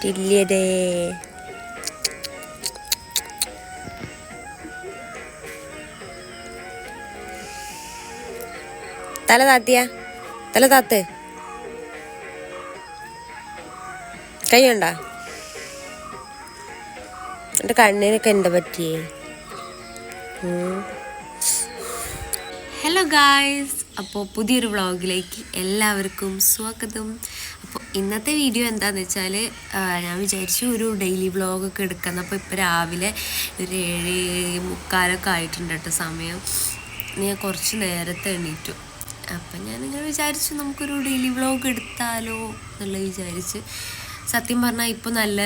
ഇല്ലതേ. തല താത്തിയ, തല താത്ത്. കൈയുണ്ടാ? എൻ്റെ കണ്ണിനൊക്കെ എന്താ പറ്റിയേ? ഹലോ ഗായ്സ്, അപ്പോൾ പുതിയൊരു വ്ളോഗിലേക്ക് എല്ലാവർക്കും സ്വാഗതം. അപ്പോൾ ഇന്നത്തെ വീഡിയോ എന്താണെന്ന് വെച്ചാൽ, ഞാൻ വിചാരിച്ചു ഒരു ഡെയിലി വ്ളോഗൊക്കെ എടുക്കണം. അപ്പോൾ ഇപ്പോൾ രാവിലെ ഒരു 7:45 ആയിട്ടുണ്ട് കേട്ടോ സമയം. ഞാൻ കുറച്ച് നേരത്തെ എണീറ്റു. അപ്പം ഞാനിങ്ങനെ വിചാരിച്ചു നമുക്കൊരു ഡെയിലി വ്ളോഗ് എടുത്താലോ എന്നുള്ളത് വിചാരിച്ച്. സത്യം പറഞ്ഞാൽ ഇപ്പോൾ നല്ല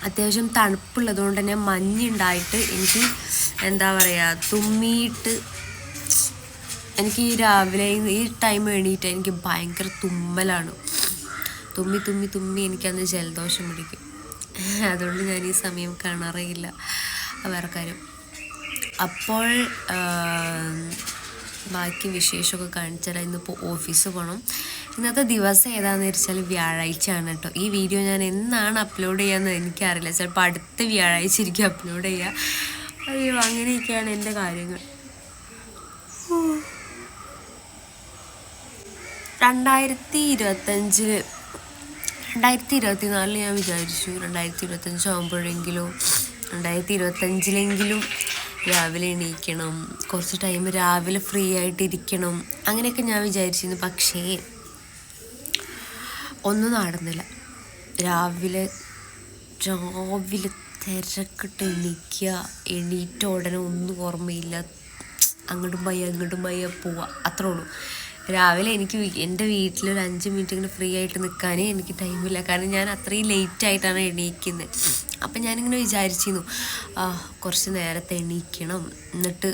അത്യാവശ്യം തണുപ്പുള്ളത് കൊണ്ട് തന്നെ മഞ്ഞുണ്ടായിട്ട് എനിക്ക് എന്താ പറയുക, തുമ്മിയിട്ട് എനിക്ക് ഈ രാവിലെ ഈ ടൈം എണീറ്റ് എനിക്ക് ഭയങ്കര തുമ്മലാണ്. തുമ്മി തുമ്മി തുമ്മി എനിക്കന്ന് ജലദോഷം പിടിക്കും. അതുകൊണ്ട് ഞാൻ ഈ സമയം കാണാറേയില്ല, വേറെ കാര്യം. അപ്പോൾ ബാക്കി വിശേഷമൊക്കെ കാണിച്ചാൽ ഇന്നിപ്പോൾ ഓഫീസ് പോകണം. ഇന്നത്തെ ദിവസം ഏതാണെന്ന് വെച്ചാൽ വ്യാഴാഴ്ചയാണ് കേട്ടോ. ഈ വീഡിയോ ഞാൻ എന്നാണ് അപ്ലോഡ് ചെയ്യാമെന്ന് എനിക്കറിയില്ല. ചിലപ്പോൾ അടുത്ത വ്യാഴാഴ്ച ആയിരിക്കും അപ്ലോഡ് ചെയ്യുക. അയ്യോ, അങ്ങനെയൊക്കെയാണ് എൻ്റെ കാര്യങ്ങൾ. 2024 ഞാൻ വിചാരിച്ചു 2025 ആകുമ്പോഴെങ്കിലും 2025 രാവിലെ എണീക്കണം, കുറച്ച് ടൈം രാവിലെ ഫ്രീ ആയിട്ടിരിക്കണം, അങ്ങനെയൊക്കെ ഞാൻ വിചാരിച്ചിരുന്നു. പക്ഷേ ഒന്നും നടന്നില്ല. രാവിലെ തിരക്കിട്ട് എണീറ്റ ഉടനെ ഒന്നും ഓർമ്മയില്ല. അങ്ങോട്ടും പയ്യ പോവുക, അത്രേ ഉള്ളൂ. രാവിലെ എനിക്ക് എൻ്റെ വീട്ടിൽ ഒരു 5 മിനിറ്റ് ഇങ്ങനെ ഫ്രീ ആയിട്ട് നിൽക്കാൻ എനിക്ക് ടൈമില്ല. കാരണം ഞാൻ അത്രയും ലേറ്റായിട്ടാണ് എണീക്കുന്നത്. അപ്പം ഞാനിങ്ങനെ വിചാരിച്ചിരുന്നു കുറച്ച് നേരത്തെ എണീക്കണം, എന്നിട്ട്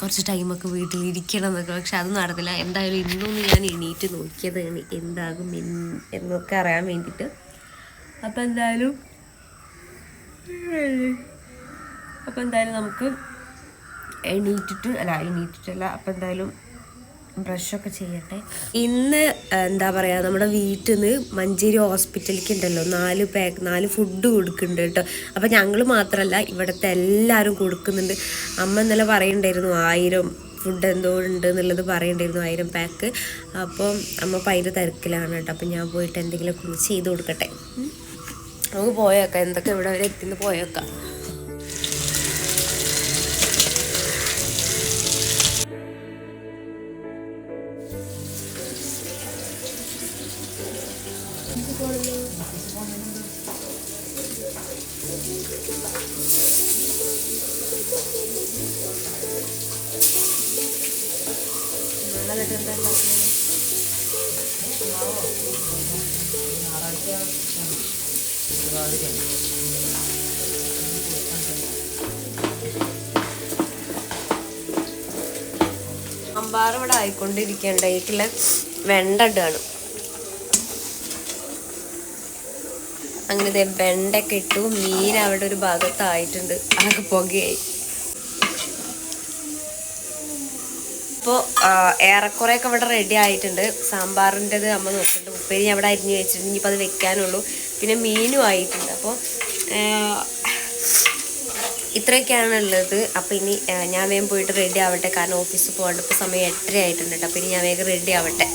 കുറച്ച് ടൈമൊക്കെ വീട്ടിലിരിക്കണം എന്നൊക്കെ. പക്ഷെ അത് നടന്നില്ല. എന്തായാലും ഇന്നൊന്ന് ഞാൻ എണീറ്റ് നോക്കിയതാണ് എന്താകും എന്നൊക്കെ അറിയാൻ വേണ്ടിയിട്ട്. അപ്പം എന്തായാലും നമുക്ക് എണീറ്റിട്ടല്ല അപ്പം എന്തായാലും ബ്രഷൊക്കെ ചെയ്യട്ടെ. ഇന്ന് എന്താ പറയുക, നമ്മുടെ വീട്ടിൽ നിന്ന് മഞ്ചേരി ഹോസ്പിറ്റലിലേക്ക് ഉണ്ടല്ലോ 4 ഫുഡ് കൊടുക്കുന്നുണ്ട് കേട്ടോ. അപ്പം ഞങ്ങൾ മാത്രമല്ല, ഇവിടുത്തെ എല്ലാവരും കൊടുക്കുന്നുണ്ട്. അമ്മ ഇന്നലെ പറയുന്നുണ്ടായിരുന്നു 1000 ഫുഡ് എന്തോ ഉണ്ട് എന്നുള്ളത് പറയുന്നുണ്ടായിരുന്നു, 1000 പാക്ക്. അപ്പം അമ്മ ഭയങ്കര തിരക്കിലാണ് കേട്ടോ. അപ്പം ഞാൻ പോയിട്ട് എന്തെങ്കിലുമൊക്കെ ഒന്ന് ചെയ്ത് കൊടുക്കട്ടെ. നമുക്ക് പോയേക്കാം, എന്തൊക്കെ ഇവിടെ വരെ എത്തിന്ന് പോയേക്കാം. സാമ്പാർ ഇവിടെ ആയിക്കൊണ്ടിരിക്കേണ്ട. ഇതിലുള്ള വെണ്ട ഇടാണ്. അങ്ങനെ വെണ്ടയൊക്കെ ഇട്ടു. മീൻ അവിടെ ഒരു ഭാഗത്തായിട്ടുണ്ട്, അതൊക്കെ പുകയായി. ഇപ്പോൾ ഏറെക്കുറെയൊക്കെ ഇവിടെ റെഡി ആയിട്ടുണ്ട്. സാമ്പാറിൻ്റെത് അമ്മ നോക്കുന്നുണ്ട്. ഉപ്പേരി അവിടെ അരിഞ്ഞ് വെച്ചിട്ടുണ്ട്, ഇനിയിപ്പോൾ അത് വെക്കാനുള്ളൂ. പിന്നെ മീനും ആയിട്ടുണ്ട്. അപ്പോൾ ഇത്രയൊക്കെയാണ് ഉള്ളത്. അപ്പോൾ ഇനി ഞാൻ വേഗം പോയിട്ട് റെഡി ആവട്ടെ, കാരണം ഓഫീസിൽ പോകേണ്ട ഇപ്പോൾ സമയം 8:30 ആയിട്ടുണ്ട് കേട്ടോ. അപ്പോൾ ഇനി ഞാൻ വേഗം റെഡി ആവട്ടെ.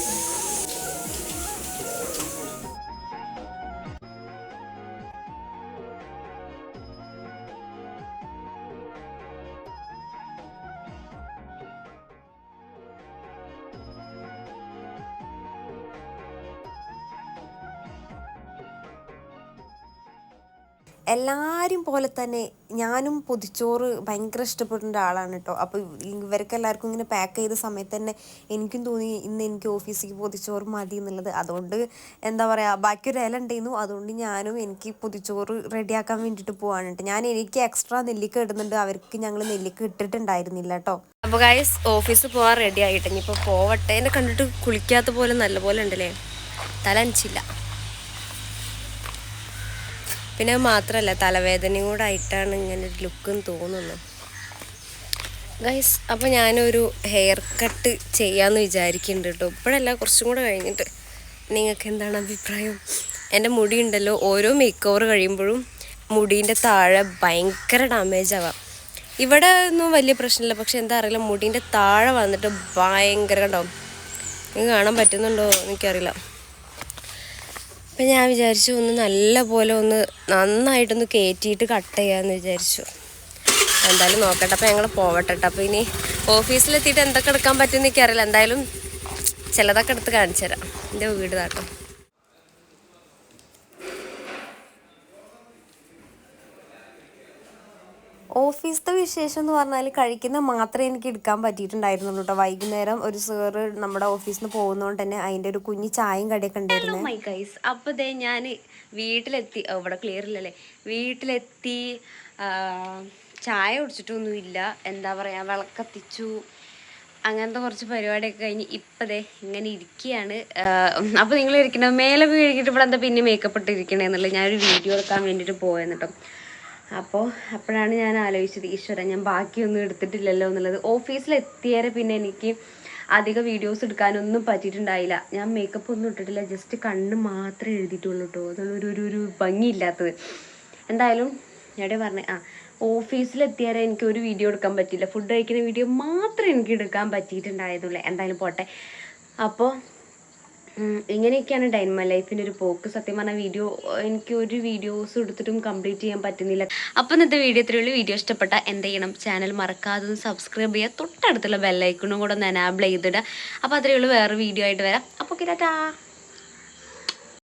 എല്ലാവരും പോലെ തന്നെ ഞാനും പൊതിച്ചോറ് ഭയങ്കര ഇഷ്ടപ്പെടുന്ന ഒരാളാണ് കേട്ടോ. അപ്പോൾ ഇവർക്ക് എല്ലാവർക്കും ഇങ്ങനെ പാക്ക് ചെയ്ത സമയത്ത് തന്നെ എനിക്കും തോന്നി ഇന്ന് എനിക്ക് ഓഫീസിലേക്ക് പൊതിച്ചോറ് മതി എന്നുള്ളത്. അതുകൊണ്ട് എന്താ പറയുക, ബാക്കി ഒരു ഇല ഉണ്ടായിരുന്നു, അതുകൊണ്ട് ഞാനും എനിക്ക് പൊതിച്ചോറ് റെഡിയാക്കാൻ വേണ്ടിയിട്ട് പോവാണ് കേട്ടോ. എനിക്ക് എക്സ്ട്രാ നെല്ലിക്ക ഇടുന്നുണ്ട്, അവർക്ക് ഞങ്ങൾ നെല്ലിക്ക ഇട്ടിട്ടുണ്ടായിരുന്നില്ല കേട്ടോ. അപ്പോൾ ഗൈസ്, ഓഫീസിൽ പോകാൻ റെഡി ആയിട്ട് ഇനിയിപ്പോൾ പോവട്ടെ. എന്നെ കണ്ടിട്ട് കുളിക്കാത്ത പോലെ നല്ല പോലെ ഉണ്ടല്ലേ, തല അനച്ചില്ല. പിന്നെ മാത്രമല്ല, തലവേദനയും കൂടെ ആയിട്ടാണ് ഇങ്ങനെ ഒരു ലുക്കെന്ന് തോന്നുന്നു ഗൈസ്. അപ്പോൾ ഞാനൊരു ഹെയർ കട്ട് ചെയ്യാമെന്ന് വിചാരിക്കുന്നുണ്ട് കേട്ടോ. ഇപ്പോഴല്ല, കുറച്ചും കൂടെ കഴിഞ്ഞിട്ട്. നിങ്ങൾക്ക് എന്താണ് അഭിപ്രായം? എൻ്റെ മുടി ഉണ്ടല്ലോ ഓരോ മേക്ക് ഓവർ കഴിയുമ്പോഴും മുടീൻ്റെ താഴെ ഭയങ്കര ഡാമേജ് ആവാം. ഇവിടെ ഒന്നും വലിയ പ്രശ്നമില്ല, പക്ഷെ എന്താ അറിയില്ല, മുടീൻ്റെ താഴെ വന്നിട്ട് ഭയങ്കര ഉണ്ടാവും. നിങ്ങൾക്ക് കാണാൻ പറ്റുന്നുണ്ടോ എനിക്കറിയില്ല. അപ്പം ഞാൻ വിചാരിച്ചു ഒന്ന് നല്ല പോലെ ഒന്ന് നന്നായിട്ടൊന്ന് കയറ്റിയിട്ട് കട്ട് ചെയ്യാമെന്ന് വിചാരിച്ചു. എന്തായാലും നോക്കട്ടെ. അപ്പം ഞങ്ങൾ പോവട്ടെ. അപ്പോൾ ഇനി ഓഫീസിലെത്തിയിട്ട് എന്തൊക്കെ എടുക്കാൻ പറ്റുമെന്ന് എനിക്കറിയില്ല. എന്തായാലും ചിലതൊക്കെ എടുത്ത് കാണിച്ചു തരാം. എൻ്റെ വീട് താട്ടോ. ഓഫീസിലത്തെ വിശേഷം എന്ന് പറഞ്ഞാൽ കഴിക്കുന്ന മാത്രമേ എനിക്ക് എടുക്കാൻ പറ്റിയിട്ടുണ്ടായിരുന്നുള്ളൂ കേട്ടോ. വൈകുന്നേരം ഒരു സാറ് നമ്മുടെ ഓഫീസിൽ നിന്ന് പോകുന്നതുകൊണ്ട് തന്നെ അതിൻ്റെ ഒരു കുഞ്ഞ് ചായയും കടിയൊക്കെ ഉണ്ടായിരുന്നു. മൈ ഗൈസ്, അപ്പോൾ ദേ ഞാൻ വീട്ടിലെത്തി. ഇവിടെ ക്ലിയർ ഇല്ലല്ലേ. വീട്ടിലെത്തി, ചായ കുടിച്ചിട്ടൊന്നുമില്ല, എന്താ പറയുക, വിളക്കത്തിച്ചു, അങ്ങനത്തെ കുറച്ച് പരിപാടിയൊക്കെ കഴിഞ്ഞ് ഇപ്പം ദേ ഇങ്ങനെ ഇരിക്കുകയാണ്. അപ്പോൾ നിങ്ങൾ ഇരിക്കണം മേലൊക്കെ കഴിക്കിട്ട് ഇവിടെ എന്താ പിന്നെ മേക്കപ്പ് ഇട്ടിരിക്കണേന്നുള്ളത് ഞാനൊരു വീഡിയോ എടുക്കാൻ വേണ്ടിയിട്ട് പോയെന്ന് കേട്ടോ. അപ്പോൾ അപ്പോഴാണ് ഞാൻ ആലോചിച്ചത്, ഈശ്വര ഞാൻ ബാക്കിയൊന്നും എടുത്തിട്ടില്ലല്ലോ എന്നുള്ളത്. ഓഫീസിലെത്തിയേരെ പിന്നെ എനിക്ക് അധികം വീഡിയോസ് എടുക്കാനൊന്നും പറ്റിയിട്ടുണ്ടായില്ല. ഞാൻ മേക്കപ്പ് ഒന്നും ഇട്ടിട്ടില്ല, ജസ്റ്റ് കണ്ണ് മാത്രമേ എഴുതിയിട്ടുള്ളൂ കേട്ടോ. അതൊരു ഭംഗിയില്ലാത്തത്. എന്തായാലും ഞാൻ പറഞ്ഞേ, ഓഫീസിലെത്തിയാലേ എനിക്ക് ഒരു വീഡിയോ എടുക്കാൻ പറ്റില്ല. ഫുഡ് കഴിക്കുന്ന വീഡിയോ മാത്രമേ എനിക്ക് എടുക്കാൻ പറ്റിയിട്ടുണ്ടായതുള്ളൂ. എന്തായാലും പോട്ടെ. അപ്പോൾ ഇങ്ങനെയൊക്കെയാണ് ഡൈൻമ ലൈഫിൻ്റെ ഒരു പോക്ക്. സത്യം പറഞ്ഞാൽ എനിക്ക് ഒരു വീഡിയോസ് എടുത്തിട്ടും കംപ്ലീറ്റ് ചെയ്യാൻ പറ്റുന്നില്ല. അപ്പോൾ ഇന്നത്തെ വീഡിയോ ഇത്രയുള്ളൂ. വീഡിയോ ഇഷ്ടപ്പെട്ട എന്ത് ചെയ്യണം, ചാനൽ മറക്കാതെ ഒന്ന് സബ്സ്ക്രൈബ് ചെയ്യുക, തൊട്ടടുത്തുള്ള ബെല്ലൈക്കണും കൂടെ ഒന്ന് എനാബിൾ ചെയ്തിടുക. അപ്പോൾ അത്രയേ ഉള്ളൂ. വേറെ വീഡിയോ ആയിട്ട് വരാം. അപ്പോൾ ടാറ്റാ.